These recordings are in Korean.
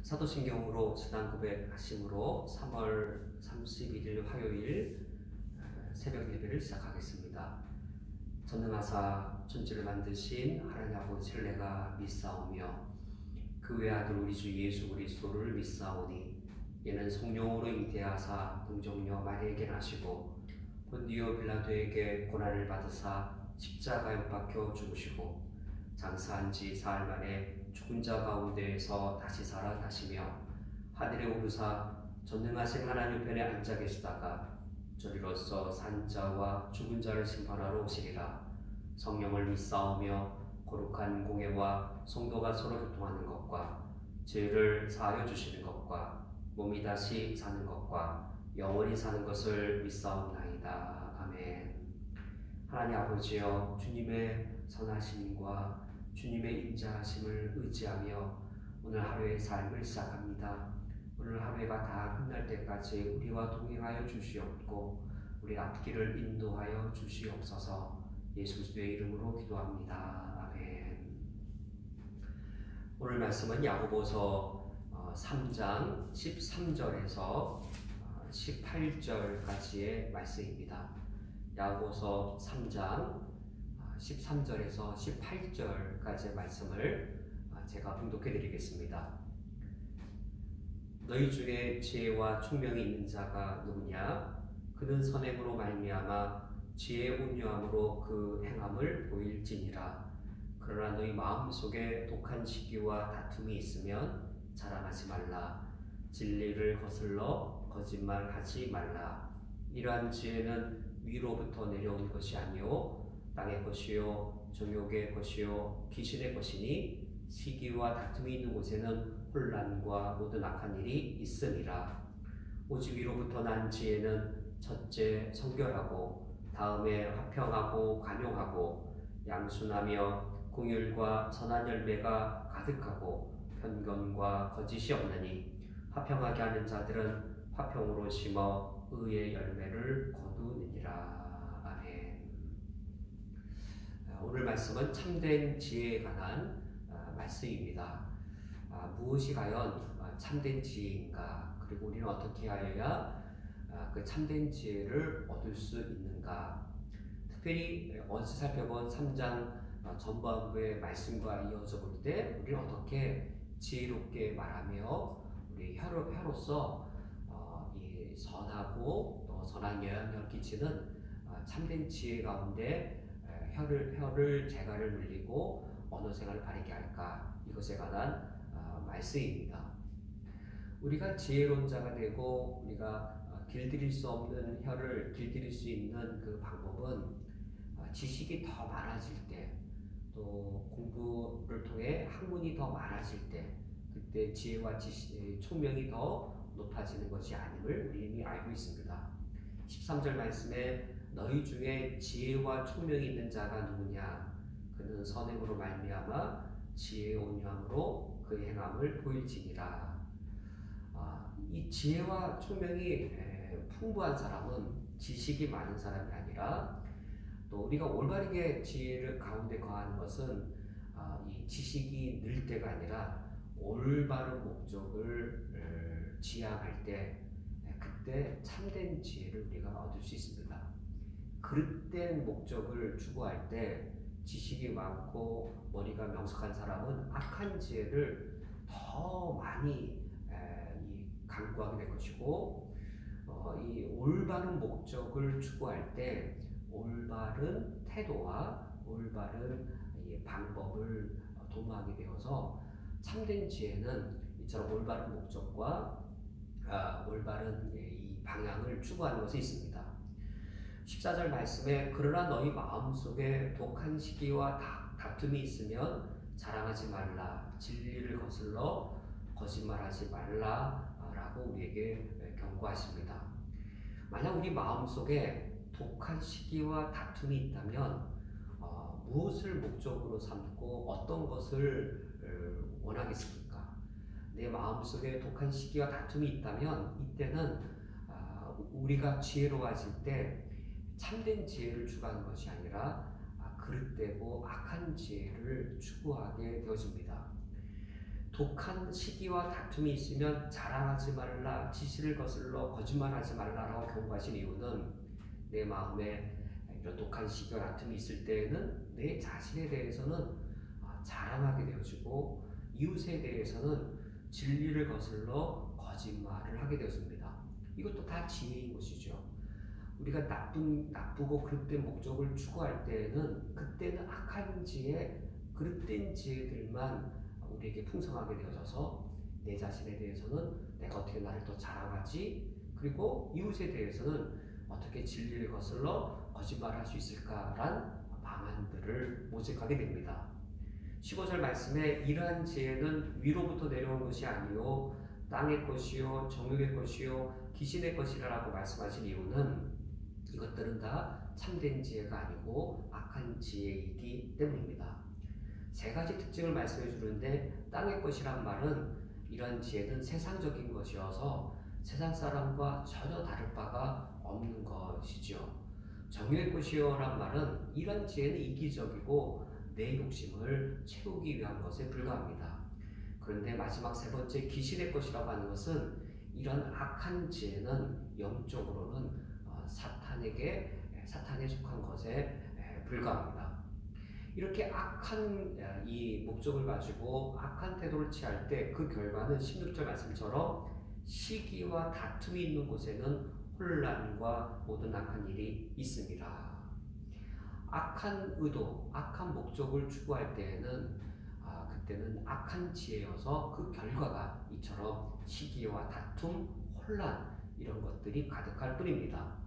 사도신경으로 신앙 고백하심으로 3월 31일 화요일 새벽 예배를 시작하겠습니다. 전능하사 천지를 만드신 하나님 아버지를 내가 믿사오며 그 외아들 우리 주 예수 그리스도를 믿사오니 이는 성령으로 잉태하사 동정녀 마리아에게 나시고 본디오 빌라도에게 고난을 받으사 십자가에 못 박혀 죽으시고 장사한 지 사흘 만에 죽은 자 가운데에서 다시 살아나시며 하늘에 오르사 전능하신 하나님 우편에 앉아 계시다가 저리로서 산 자와 죽은 자를 심판하러 오시리라. 성령을 믿사오며 거룩한 공예와 성도가 서로 교통하는 것과 죄를 사하여 주시는 것과 몸이 다시 사는 것과 영원히 사는 것을 믿사옵나이다. 아멘. 하나님 아버지여, 주님의 선하심과 주님의 인자하심을 의지하며 오늘 하루의 삶을 시작합니다. 오늘 하루가 다 끝날 때까지 우리와 동행하여 주시옵고 우리 앞길을 인도하여 주시옵소서. 예수 그리스도의 이름으로 기도합니다. 아멘. 오늘 말씀은 야고보서 3장 13절에서 18절까지의 말씀입니다. 야고보서 3장 13절에서 18절까지의 말씀을 제가 봉독해 드리겠습니다. 너희 중에 지혜와 총명이 있는 자가 누구냐? 그는 선행으로 말미암아 지혜의 온유함으로 그 행함을 보일지니라. 그러나 너희 마음속에 독한 시기와 다툼이 있으면 자랑하지 말라. 진리를 거슬러 거짓말하지 말라. 이러한 지혜는 위로부터 내려온 것이 아니요 땅의 것이요 정욕의 것이요 귀신의 것이니 시기와 다툼이 있는 곳에는 혼란과 모든 악한 일이 있으리라. 오직 위로부터 난 지혜는 첫째 성결하고 다음에 화평하고 관용하고 양순하며 공율과 선한 열매가 가득하고 편견과 거짓이 없느니 화평하게 하는 자들은 화평으로 심어 의의 열매를 거두느니라. 아멘. 오늘 말씀은 참된 지혜에 관한 말씀입니다. 무엇이 과연 참된 지혜인가? 그리고 우리는 어떻게 하여야 그 참된 지혜를 얻을 수 있는가? 특별히 어제 살펴본 3장 전반부의 말씀과 이어져 볼 때 우리는 어떻게 지혜롭게 말하며 우리 혀로서 이 선하고 또 선한 영향을 끼치는 참된 지혜 가운데 혀를 재갈을 물리고 언어 생활을 바르게 할까? 이것에 관한 말씀입니다. 우리가 지혜로운 자가 되고 우리가 길들일 수 없는 혀를 길들일 수 있는 그 방법은 지식이 더 많아질 때, 또 공부를 통해 학문이 더 많아질 때, 그때 지혜와 총명이 더 높아지는 것이 아님을 우리 이미 알고 있습니다. 13절 말씀에 너희 중에 지혜와 총명이 있는 자가 누구냐? 그는 선행으로 말미암아 지혜의 온유함으로 그 행함을 보일지니라. 이 지혜와 총명이 풍부한 사람은 지식이 많은 사람이 아니라, 또 우리가 올바르게 지혜를 가운데 거하는 것은 이 지식이 늘 때가 아니라 올바른 목적을 지향할 때, 그때 참된 지혜를 우리가 얻을 수 있습니다. 그릇된 목적을 추구할 때 지식이 많고 머리가 명석한 사람은 악한 지혜를 더 많이 강구하게 될 것이고, 이 올바른 목적을 추구할 때 올바른 태도와 올바른 방법을 도모하게 되어서 참된 지혜는 이처럼 올바른 목적과 올바른 이 방향을 추구하는 것이 있습니다. 14절 말씀에 그러나 너희 마음속에 독한 시기와 다툼이 있으면 자랑하지 말라. 진리를 거슬러 거짓말하지 말라 라고 우리에게 경고하십니다. 만약 우리 마음속에 독한 시기와 다툼이 있다면 무엇을 목적으로 삼고 어떤 것을 원하겠습니까? 내 마음속에 독한 시기와 다툼이 있다면 이때는 우리가 지혜로워질 때 참된 지혜를 추구하는 것이 아니라 그릇되고 악한 지혜를 추구하게 되어집니다. 독한 시기와 다툼이 있으면 자랑하지 말라, 지시를 거슬러 거짓말하지 말라라고 경고하신 이유는 내 마음에 이런 독한 시기와 다툼이 있을 때에는 내 자신에 대해서는 자랑하게 되어지고 이웃에 대해서는 진리를 거슬러 거짓말을 하게 되었습니다. 이것도 다 지혜인 것이죠. 우리가 나쁘고 그릇된 목적을 추구할 때에는 그때는 악한 지혜, 그릇된 지혜들만 우리에게 풍성하게 되어져서 내 자신에 대해서는 내가 어떻게 나를 더 자랑하지, 그리고 이웃에 대해서는 어떻게 진리를 거슬러 거짓말할 수 있을까란 방안들을 모색하게 됩니다. 15절 말씀에 이러한 지혜는 위로부터 내려온 것이 아니요 땅의 것이요 정욕의 것이요 귀신의 것이라고 말씀하신 이유는 이것들은 다 참된 지혜가 아니고 악한 지혜이기 때문입니다. 세 가지 특징을 말씀해 주는데, 땅의 것이란 말은 이런 지혜는 세상적인 것이어서 세상 사람과 전혀 다를 바가 없는 것이죠. 정욕의 것이요란 말은 이런 지혜는 이기적이고 내 욕심을 채우기 위한 것에 불과합니다. 그런데 마지막 세 번째 귀신의 것이라고 하는 것은 이런 악한 지혜는 영적으로는 사탄에 속한 것에 불과합니다. 이렇게 악한 이 목적을 가지고 악한 태도를 취할 때 그 결과는 16절 말씀처럼 시기와 다툼이 있는 곳에는 혼란과 모든 악한 일이 있습니다. 악한 의도, 악한 목적을 추구할 때에는 그때는 악한 지혜여서 그 결과가 이처럼 시기와 다툼, 혼란 이런 것들이 가득할 뿐입니다.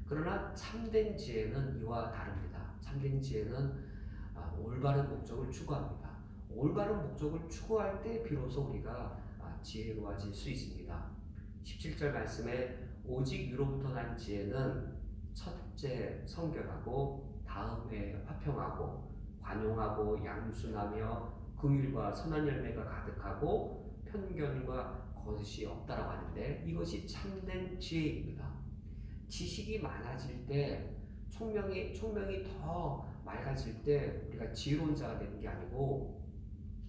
그러나 참된 지혜는 이와 다릅니다. 참된 지혜는 올바른 목적을 추구합니다. 올바른 목적을 추구할 때 비로소 우리가 지혜로워질 수 있습니다. 17절 말씀에 오직 위로부터 난 지혜는 첫째 성결하고 다음에 화평하고 관용하고 양순하며 긍휼과 선한 열매가 가득하고 편견과 거짓이 없다라고 하는데, 이것이 참된 지혜입니다. 지식이 많아질 때, 총명이 더 맑아질 때 우리가 지혜로운 자가 되는 게 아니고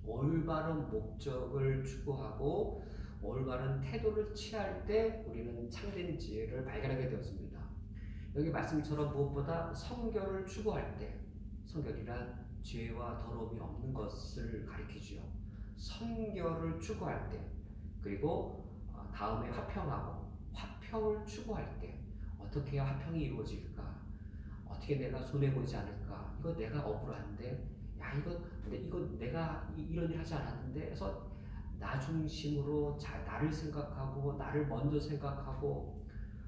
올바른 목적을 추구하고 올바른 태도를 취할 때 우리는 참된 지혜를 발견하게 되었습니다. 여기 말씀처럼 무엇보다 성결을 추구할 때, 성결이란 죄와 더러움이 없는 것을 가리키죠. 성결을 추구할 때, 그리고 다음에 화평을 추구할 때 어떻게 해야 화평이 이루어질까? 어떻게 내가 손해보지 않을까? 이거 내가 억울한데, 이거 내가 이런 일 하지 않았는데 해서 나 중심으로 나를 생각하고 나를 먼저 생각하고,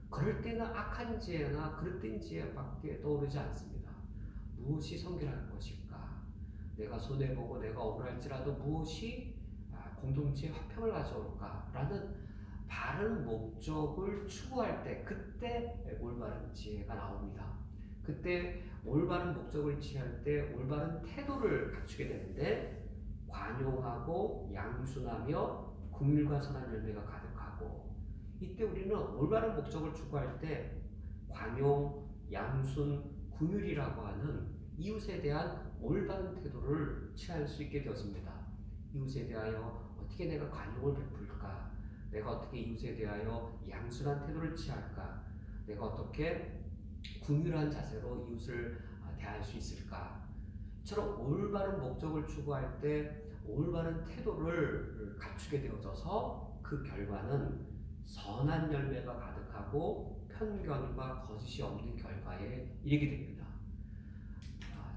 그럴 때는 악한 지혜나 그릇된 지혜밖에 떠오르지 않습니다. 무엇이 성결할 것일까? 내가 손해보고 내가 억울할지라도 무엇이 공동체의 화평을 가져올까? 라는 바른 목적을 추구할 때, 그때 올바른 지혜가 나옵니다. 그때 올바른 목적을 취할 때 올바른 태도를 갖추게 되는데, 관용하고 양순하며 긍휼과 선한 열매가 가득하고, 이때 우리는 올바른 목적을 추구할 때 관용, 양순, 긍휼이라고 하는 이웃에 대한 올바른 태도를 취할 수 있게 되었습니다. 이웃에 대하여 어떻게 내가 관용을 베풀까? 내가 어떻게 이웃에 대하여 양순한 태도를 취할까? 내가 어떻게 긍휼한 자세로 이웃을 대할 수 있을까? 처럼 올바른 목적을 추구할 때 올바른 태도를 갖추게 되어져서 그 결과는 선한 열매가 가득하고 편견과 거짓이 없는 결과에 이르게 됩니다.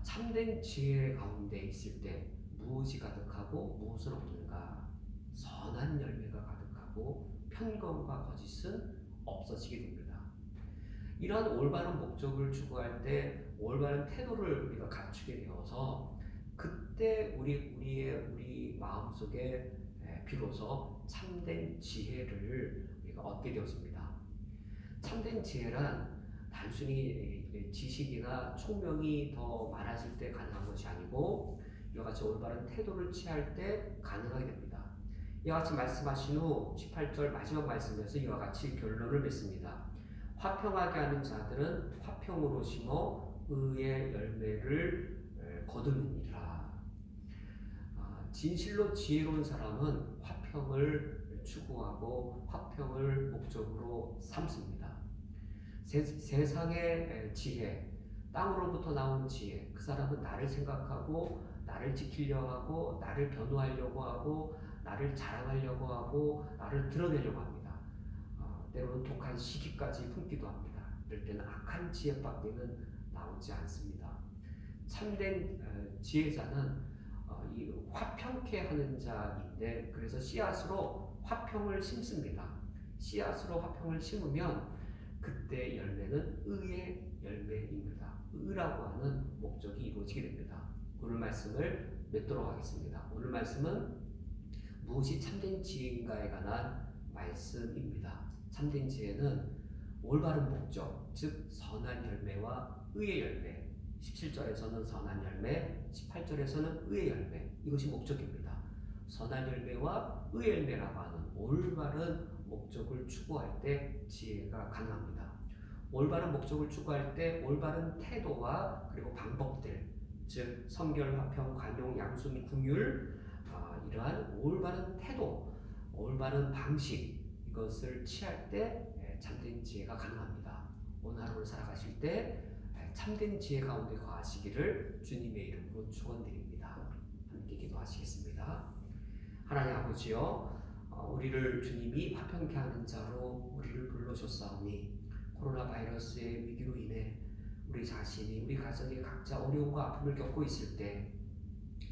참된 지혜 가운데 있을 때 무엇이 가득하고 무엇은 없는가? 선한 열매가 가득하고 편견과 거짓은 없어지게 됩니다. 이러한 올바른 목적을 추구할 때 올바른 태도를 우리가 갖추게 되어서 그때 우리 마음속에 비로소 참된 지혜를 우리가 얻게 되었습니다. 참된 지혜란 단순히 지식이나 총명이 더 많아질 때 가능한 것이 아니고 이와 같이 올바른 태도를 취할 때 가능하게 됩니다. 이와 같이 말씀하신 후 18절 마지막 말씀에서 이와 같이 결론을 맺습니다. 화평하게 하는 자들은 화평으로 심어 의의 열매를 거두느니라. 진실로 지혜로운 사람은 화평을 추구하고 화평을 목적으로 삼습니다. 세상의 지혜, 땅으로부터 나온 지혜, 그 사람은 나를 생각하고 나를 지키려 하고 나를 변호하려고 하고 나를 자랑하려고 하고 나를 드러내려고 합니다. 때로는 독한 시기까지 품기도 합니다. 이럴 때는 악한 지혜밖에는 나오지 않습니다. 참된 지혜자는 이 화평케 하는 자인데, 그래서 씨앗으로 화평을 심습니다. 씨앗으로 화평을 심으면 그때 열매는 의의 열매입니다. 의라고 하는 목적이 이루어지게 됩니다. 오늘 말씀을 맺도록 하겠습니다. 오늘 말씀은 무엇이 참된 지혜인가에 관한 말씀입니다. 참된 지혜는 올바른 목적, 즉 선한 열매와 의의 열매, 17절에서는 선한 열매, 18절에서는 의의 열매, 이것이 목적입니다. 선한 열매와 의의 열매라고 하는 올바른 목적을 추구할 때 지혜가 가능합니다. 올바른 목적을 추구할 때 올바른 태도와 그리고 방법들, 즉 성결, 화평, 관용, 양순, 긍휼, 이러한 올바른 태도, 올바른 방식, 이것을 취할 때 참된 지혜가 가능합니다. 오늘 하루를 살아가실 때 참된 지혜 가운데 거하시기를 주님의 이름으로 축원드립니다. 함께 기도하시겠습니다. 하나님 아버지여, 우리를 주님이 화평케 하는 자로 우리를 불러줬사오니 코로나 바이러스의 위기로 인해 우리 자신이, 우리 가정이 각자 어려움과 아픔을 겪고 있을 때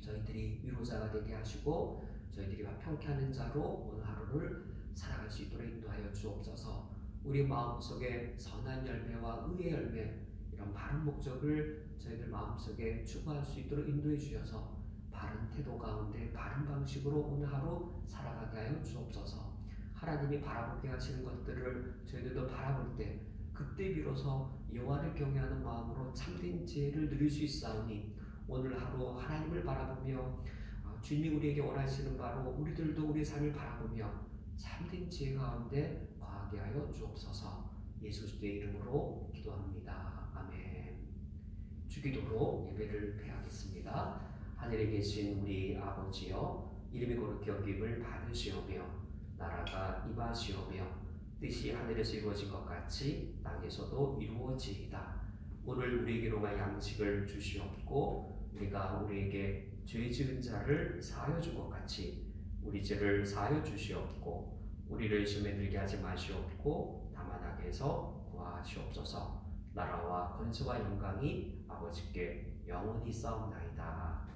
저희들이 위로자가 되게 하시고 저희들이 화평케 하는 자로 오늘 하루를 살아갈 수 있도록 인도하여 주옵소서. 우리 마음속에 선한 열매와 의의 열매, 이런 바른 목적을 저희들 마음속에 추구할 수 있도록 인도해 주셔서 바른 태도 가운데 바른 방식으로 오늘 하루 살아가게 하여 주옵소서. 하나님이 바라보게 하시는 것들을 저희들도 바라볼 때 그때 비로소 여호와를 경외하는 마음으로 참된 지혜를 누릴 수 있사오니 오늘 하루 하나님을 바라보며 주님이 우리에게 원하시는 바로 우리들도 우리 삶을 바라보며 참된 지혜 가운데 거하게 하여 주옵소서. 예수 그리스도의 이름으로 기도합니다. 아멘. 주기도로 예배를 폐하겠습니다. 하늘에 계신 우리 아버지여, 이름이 거룩히 여김을 받으시오며 나라가 임하시오며 뜻이 하늘에서 이루어진 것 같이 땅에서도 이루어지이다. 오늘 우리에게로만 양식을 주시옵고 우리가 우리에게 죄 지은 자를 사하여 준 것 같이 우리 죄를 사하여 주시옵고 우리를 시험에 들게 하지 마시옵고 다만 악에서 구하시옵소서. 나라와 권세와 영광이 아버지께 영원히 싸움나이다.